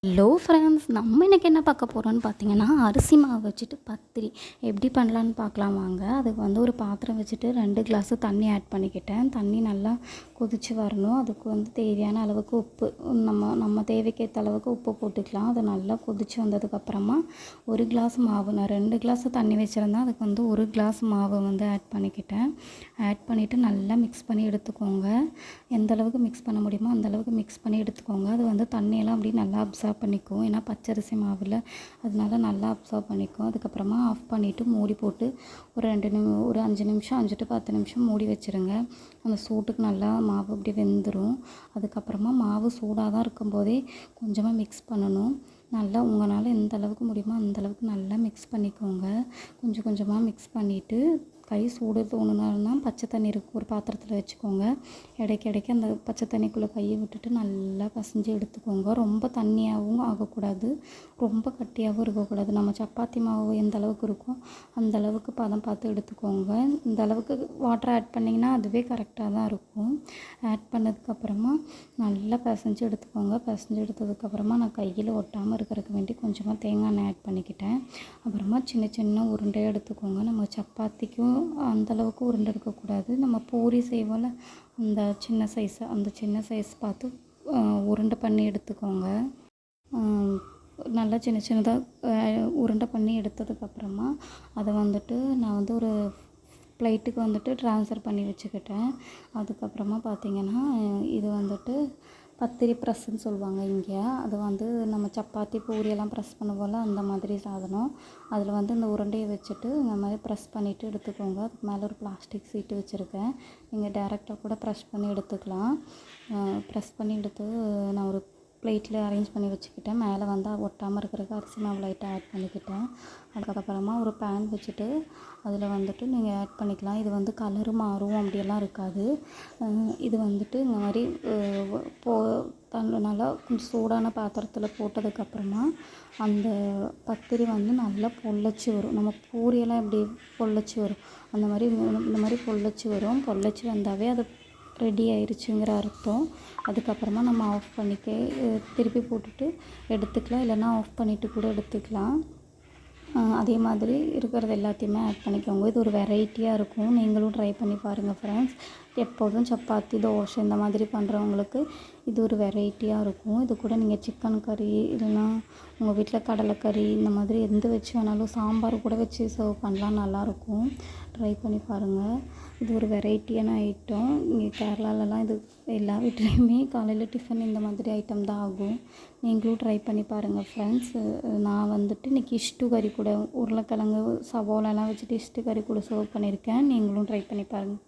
Hello friends, நம்ம இன்றைக்கி என்ன பார்க்க போகிறோன்னு பார்த்தீங்கன்னா, அரிசி மாவு வச்சுட்டு பத்திரி எப்படி பண்ணலான்னு பார்க்கலாம் வாங்க. அதுக்கு வந்து ஒரு பாத்திரம் வச்சுட்டு 2 கிளாஸு தண்ணி ஆட் பண்ணிக்கிட்டேன். தண்ணி நல்லா கொதித்து வரணும். அதுக்கு வந்து தேவையான அளவுக்கு உப்பு, நம்ம தேவைக்கேற்ற அளவுக்கு உப்பு போட்டுக்கலாம். அது நல்லா கொதித்து வந்ததுக்கப்புறமா 1 கிளாஸ் மாவு, நான் 2 கிளாஸு தண்ணி வச்சுருந்தேன். அதுக்கு வந்து 1 கிளாஸ் மாவு வந்து ஆட் பண்ணிக்கிட்டேன். ஆட் பண்ணிவிட்டு நல்லா மிக்ஸ் பண்ணி எடுத்துக்கோங்க. எந்த அளவுக்கு மிக்ஸ் பண்ண முடியுமோ அந்தளவுக்கு மிக்ஸ் பண்ணி எடுத்துக்கோங்க. அது வந்து தண்ணியெல்லாம் அப்படி நல்லா அப்சர்வ் பண்ணிக்கும். ஏன்னா பச்சரிசி மாவில் அதனால நல்லா அப்சர்வ் பண்ணிக்கும். அதுக்கப்புறமா ஆஃப் பண்ணிவிட்டு மூடி போட்டு ஒரு 5 நிமிஷம் 5 to 10 நிமிஷம் மூடி வச்சுருங்க. அந்த சூட்டுக்கு நல்லா மாவு அப்படி வெந்துடும். அதுக்கப்புறமா மாவு சூடாக தான் இருக்கும்போதே கொஞ்சமாக மிக்ஸ் பண்ணணும். நல்லா உங்களால் எந்த அளவுக்கு முடியுமோ அந்தளவுக்கு நல்லா மிக்ஸ் பண்ணிக்கோங்க. கொஞ்சம் கொஞ்சமாக மிக்ஸ் பண்ணிவிட்டு கை சூடு தோணுனால்னா பச்சை தண்ணி இருக்குது ஒரு பாத்திரத்தில் வச்சுக்கோங்க. இடைக்க அந்த பச்சை தண்ணிக்குள்ளே கையை விட்டுட்டு நல்லா பசைஞ்சு எடுத்துக்கோங்க. ரொம்ப தண்ணியாகவும் ஆகக்கூடாது, ரொம்ப கட்டியாகவும் இருக்கக்கூடாது. நம்ம சப்பாத்தி மாவு எந்த அளவுக்கு இருக்கோ அந்த அளவுக்கு பதம் பார்த்து எடுத்துக்கோங்க. இந்த அளவுக்கு வாட்டர் ஆட் பண்ணிங்கன்னா அதுவே கரெக்டாக தான் இருக்கும். ஆட் பண்ணதுக்கப்புறமா நல்லா பசைஞ்சு எடுத்துக்கோங்க. பசைஞ்சு எடுத்ததுக்கப்புறமா நான் கையில் ஒட்டாமல் இருக்கிறதுக்கு வேண்டி கொஞ்சமாக தேங்காய் எண்ணெய் ஆட் பண்ணிக்கிட்டேன். அப்புறமா சின்ன சின்ன உருண்டையாக எடுத்துக்கோங்க. நம்ம சப்பாத்திக்கும் அந்தளவுக்கு உருண்டை எடுக்கக்கூடாது. நம்ம பூரி செய்வோம்ல, அந்த சின்ன சைஸ் பார்த்து உருண்டை பண்ணி எடுத்துக்கோங்க. நல்லா சின்ன சின்னதாக உருண்டை பண்ணி எடுத்ததுக்கப்புறமா அதை வந்துட்டு நான் வந்து ஒரு ப்ளேட்டுக்கு வந்துட்டு ட்ரான்ஸ்ஃபர் பண்ணி வச்சுக்கிட்டேன். அதுக்கப்புறமா பார்த்திங்கன்னா, இது வந்துட்டு பத்திரி ப்ரெஸ்ஸுன்னு சொல்லுவாங்க இங்கே. அது வந்து நம்ம சப்பாத்தி பூரியெல்லாம் ப்ரெஸ் பண்ணுவோம்ல, அந்த மாதிரி சாதனம். அதில் வந்து இந்த உருண்டையை வச்சுட்டு இந்த மாதிரி ப்ரெஸ் பண்ணிவிட்டு எடுத்துக்கோங்க. அதுக்கு மேலே ஒரு பிளாஸ்டிக் சீட்டு வச்சுருக்கேன். நீங்கள் டேரெக்டாக கூட ப்ரெஸ் பண்ணி எடுத்துக்கலாம். ப்ரெஸ் பண்ணி எடுத்து நான் ஒரு ப்ளேட்டில் அரேஞ்ச் பண்ணி வச்சுக்கிட்டேன். மேலே வந்து ஒட்டாமல் இருக்கிறதுக்கு அரிசி மாவு லைட்டாக ஆட் பண்ணிக்கிட்டேன். அதுக்கப்புறமா ஒரு பேன் வச்சுட்டு அதில் வந்துட்டு நீங்கள் ஆட் பண்ணிக்கலாம். இது வந்து கலரு மாறும் அப்படியெல்லாம் இருக்காது. இது வந்துட்டு இந்த மாதிரி நல்லா கொஞ்சம் சூடான பாத்திரத்தில் போட்டதுக்கப்புறமா அந்த பத்திரி வந்து நல்லா பொள்ளச்சி வரும். நம்ம பூரியெல்லாம் எப்படி பொள்ளச்சி வரும் அந்த மாதிரி இந்த மாதிரி பொள்ளச்சி வரும். பொள்ளச்சி வந்தாவே அது ரெடி ஆயிடுச்சுங்கிற அர்த்தம். அதுக்கப்புறமா நம்ம ஆஃப் பண்ணிக்க திருப்பி போட்டுட்டு எடுத்துக்கலாம், இல்லைன்னா ஆஃப் பண்ணிவிட்டு கூட எடுத்துக்கலாம். அதே மாதிரி இருக்கிறது எல்லாத்தையுமே ஆட் பண்ணிக்கோங்க. இது ஒரு வெரைட்டியாக இருக்கும். நீங்களும் ட்ரை பண்ணி பாருங்கள் ஃப்ரெண்ட்ஸ். எப்போதும் சப்பாத்தி, தோசை இந்த மாதிரி பண்ணுறவங்களுக்கு இது ஒரு வெரைட்டியாக இருக்கும். இது கூட நீங்கள் சிக்கன் கறி, இல்லைன்னா உங்கள் வீட்டில் கடலைக்கறி, இந்த மாதிரி எந்த வச்சு வேணாலும் சாம்பார் கூட வச்சு சர்வ் பண்ணலாம், நல்லாயிருக்கும். ட்ரை பண்ணி பாருங்கள். இது ஒரு வெரைட்டியான ஐட்டம். இங்கே கேரளாலலாம் இது எல்லா வீட்லேயுமே காலையில் டிஃபன் இந்த மாதிரி ஐட்டம் தான் ஆகும். நீங்களும் ட்ரை பண்ணி பாருங்கள் ஃப்ரெண்ட்ஸ். நான் வந்துட்டு இன்றைக்கி இஷ்டு கறி கூட உருளைக்கிழங்கு, சவோலாலாம் வச்சுட்டு இஷ்டு கறி கூட சர்வ் பண்ணியிருக்கேன். நீங்களும் ட்ரை பண்ணி பாருங்கள்.